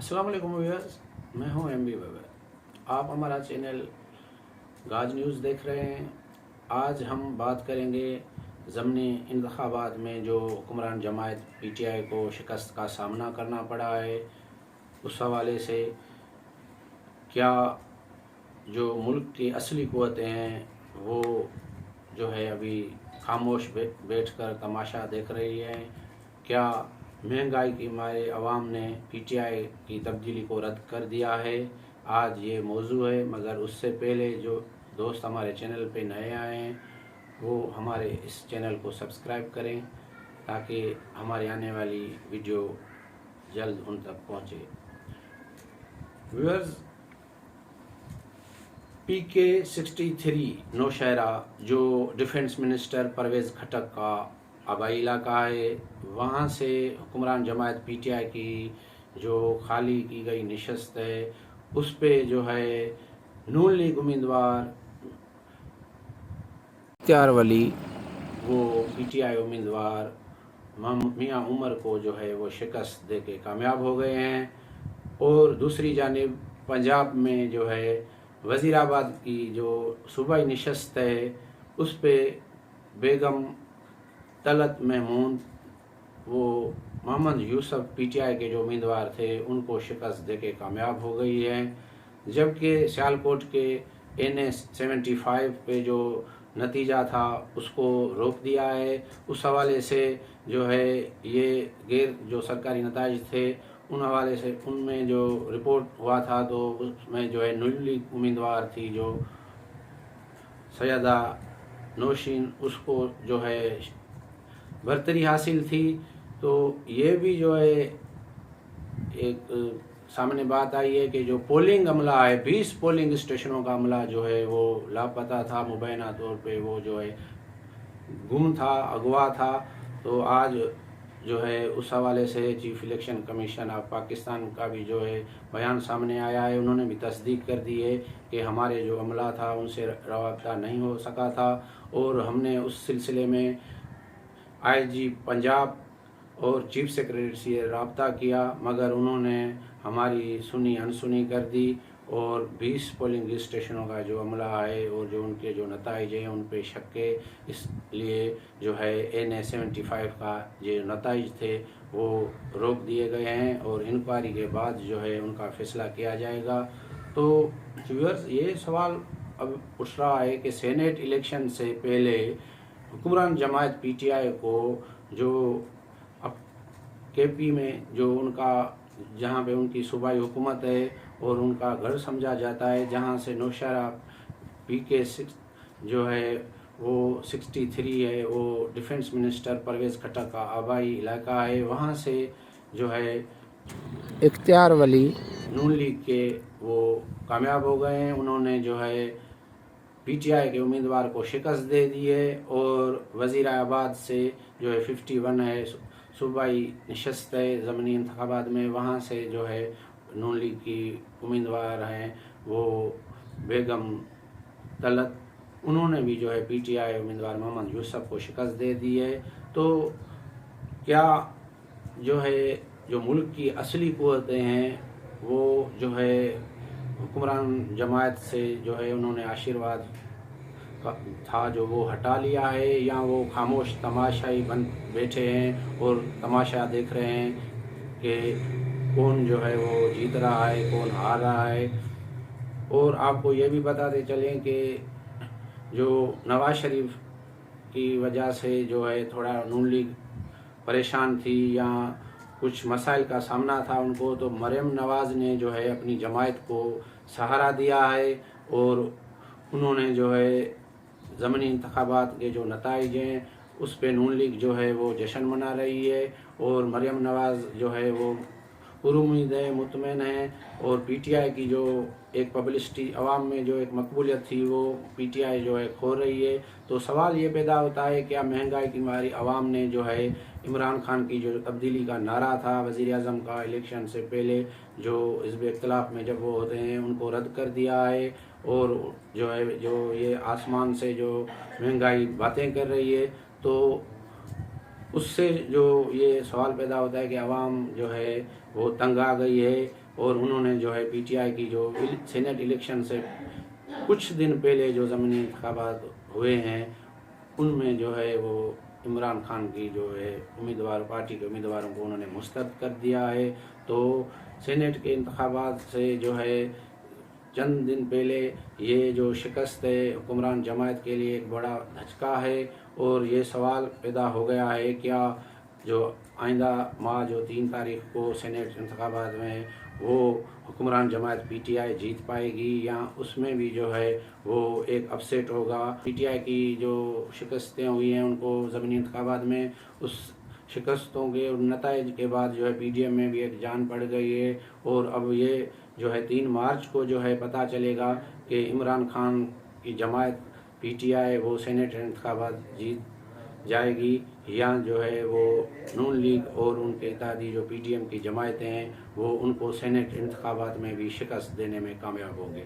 السلام علیکم ویورز، میں ہوں ایم بی ویور۔ آپ ہمارا چینل گاج نیوز دیکھ رہے ہیں۔ آج ہم بات کریں گے ضمنی انتخابات میں جو حکمران جماعت پی ٹی آئی کو شکست کا سامنا کرنا پڑا ہے، اس حوالے سے کیا جو ملک کی اصلی قوتیں ہیں وہ جو ہے ابھی خاموش بیٹھ کر تماشا دیکھ رہی ہیں؟ کیا مہنگائی کی مارے عوام نے پی ٹی آئی کی تبدیلی کو رد کر دیا ہے؟ آج یہ موضوع ہے، مگر اس سے پہلے جو دوست ہمارے چینل پہ نئے آئے ہیں وہ ہمارے اس چینل کو سبسکرائب کریں تاکہ ہماری آنے والی ویڈیو جلد ان تک پہنچے۔ ویورز، پی کے 63 نوشہرہ جو ڈیفنس منسٹر پرویز خٹک کا آبائی علاقہ ہے، وہاں سے حکمران جماعت پی ٹی آئی کی جو خالی کی گئی نشست ہے اس پہ جو ہے نون لیگ امیدوار اختیار ولی وہ پی ٹی آئی امیدوار میاں عمر کو جو ہے وہ شکست دے کے کامیاب ہو گئے ہیں، اور دوسری جانب پنجاب میں جو ہے وزیر آباد کی جو صوبائی نشست ہے اس پہ بیگم طلعت محمود وہ محمد یوسف پی ٹی آئی کے جو امیدوار تھے ان کو شکست دے کے کامیاب ہو گئی ہے، جبکہ سیالکوٹ کے NA-75 پہ جو نتیجہ تھا اس کو روک دیا ہے۔ اس حوالے سے جو ہے یہ غیر جو سرکاری نتائج تھے ان حوالے سے ان میں جو رپورٹ ہوا تھا تو اس میں جو ہے نون لیگ امیدوار تھی جو سیدہ نوشین، اس کو جو ہے برتری حاصل تھی۔ تو یہ بھی جو ہے ایک سامنے بات آئی ہے کہ جو پولنگ عملہ ہے 20 پولنگ اسٹیشنوں کا عملہ جو ہے وہ لاپتہ تھا، مبینہ طور پہ وہ جو ہے گم تھا، اغوا تھا۔ تو آج جو ہے اس حوالے سے chief election commission of Pakistan کا بھی جو ہے بیان سامنے آیا ہے، انہوں نے بھی تصدیق کر دی ہے کہ ہمارے جو عملہ تھا ان سے رابطہ نہیں ہو سکا تھا، اور ہم نے اس سلسلے میں آئی جی پنجاب اور چیف سیکرٹری سے رابطہ کیا، مگر انہوں نے ہماری سنی انسنی کر دی، اور 20 پولنگ اسٹیشنوں کا جو عملہ ہے اور جو ان کے جو نتائج ہیں ان پہ شک ہے، اس لیے جو ہے NA-75 کا جو نتائج تھے وہ روک دیے گئے ہیں، اور انکوائری کے بعد جو ہے ان کا فیصلہ کیا جائے گا۔ تو ویورز، یہ سوال اب اٹھ رہا ہے کہ سینیٹ الیکشن سے پہلے حکمران جماعت پی ٹی آئی کو جو کے پی میں جو ان کا جہاں پہ ان کی صوبائی حکومت ہے اور ان کا گھر سمجھا جاتا ہے، جہاں سے نوشہرہ پی کے جو ہے وہ 63 ہے، وہ ڈیفنس منسٹر پرویز خٹک کا آبائی علاقہ ہے، وہاں سے جو ہے اختیار ولی نون لیگ کے وہ کامیاب ہو گئے ہیں۔ انہوں نے جو ہے پی ٹی آئی کے امیدوار کو شکست دے دی ہے، اور وزیر آباد سے جو ہے 51 ہے صوبائی نشست ہے ضمنی انتخابات میں، وہاں سے جو ہے نون لیگ کی امیدوار ہیں وہ بیگم طلعت، انہوں نے بھی جو ہے پی ٹی آئی امیدوار محمد یوسف کو شکست دے دی ہے۔ تو کیا جو ہے جو ملک کی اصلی قوتیں ہیں وہ جو ہے حکمران جماعت سے جو ہے انہوں نے آشیرواد تھا جو وہ ہٹا لیا ہے، یا وہ خاموش تماشائی بن بیٹھے ہیں اور تماشا دیکھ رہے ہیں کہ کون جو ہے وہ جیت رہا ہے، کون ہار رہا ہے؟ اور آپ کو یہ بھی بتاتے چلیں کہ جو نواز شریف کی وجہ سے جو ہے تھوڑا نون لیگ پریشان تھی یا کچھ مسائل کا سامنا تھا ان کو، تو مریم نواز نے جو ہے اپنی جماعت کو سہارا دیا ہے، اور انہوں نے جو ہے ضمنی انتخابات کے جو نتائج ہیں اس پہ نون لیگ جو ہے وہ جشن منا رہی ہے، اور مریم نواز جو ہے وہ پر امید ہے، مطمئن ہے، اور پی ٹی آئی کی جو ایک پبلسٹی عوام میں جو ایک مقبولیت تھی وہ پی ٹی آئی جو ہے کھو رہی ہے۔ تو سوال یہ پیدا ہوتا ہے کیا مہنگائی کی ماری عوام نے جو ہے عمران خان کی جو تبدیلی کا نعرہ تھا وزیر اعظم کا الیکشن سے پہلے، جو حزب اختلاف میں جب وہ ہوتے ہیں ان کو رد کر دیا ہے، اور جو ہے جو یہ آسمان سے جو مہنگائی باتیں کر رہی ہے، تو اس سے جو یہ سوال پیدا ہوتا ہے کہ عوام جو ہے وہ تنگ آ گئی ہے اور انہوں نے جو ہے پی ٹی آئی کی جو سینٹ الیکشن سے کچھ دن پہلے جو ضمنی انتخابات ہوئے ہیں ان میں جو ہے وہ عمران خان کی جو ہے پارٹی کے امیدواروں کو انہوں نے مسترد کر دیا ہے۔ تو سینٹ کے انتخابات سے جو ہے چند دن پہلے یہ جو شکست ہے حکمران جماعت کے لیے ایک بڑا دھچکا ہے، اور یہ سوال پیدا ہو گیا ہے کیا جو آئندہ ماہ جو 3 تاریخ کو سینٹ انتخابات میں وہ حکمران جماعت پی ٹی آئی جیت پائے گی، یا اس میں بھی جو ہے وہ ایک اپسیٹ ہوگا۔ پی ٹی آئی کی جو شکستیں ہوئی ہیں ان کو ضمنی انتخابات میں، اس شکستوں کے نتائج کے بعد جو ہے پی ڈی ایم میں بھی ایک جان پڑ گئی ہے، اور اب یہ جو ہے 3 مارچ کو جو ہے پتہ چلے گا کہ عمران خان کی جماعت پی ٹی آئی وہ سینٹ انتخابات جیت جائے گی، یا جو ہے وہ نون لیگ اور ان کے اتحادی جو پی ڈی ایم کی جماعتیں ہیں وہ ان کو سینٹ انتخابات میں بھی شکست دینے میں کامیاب ہوں گے۔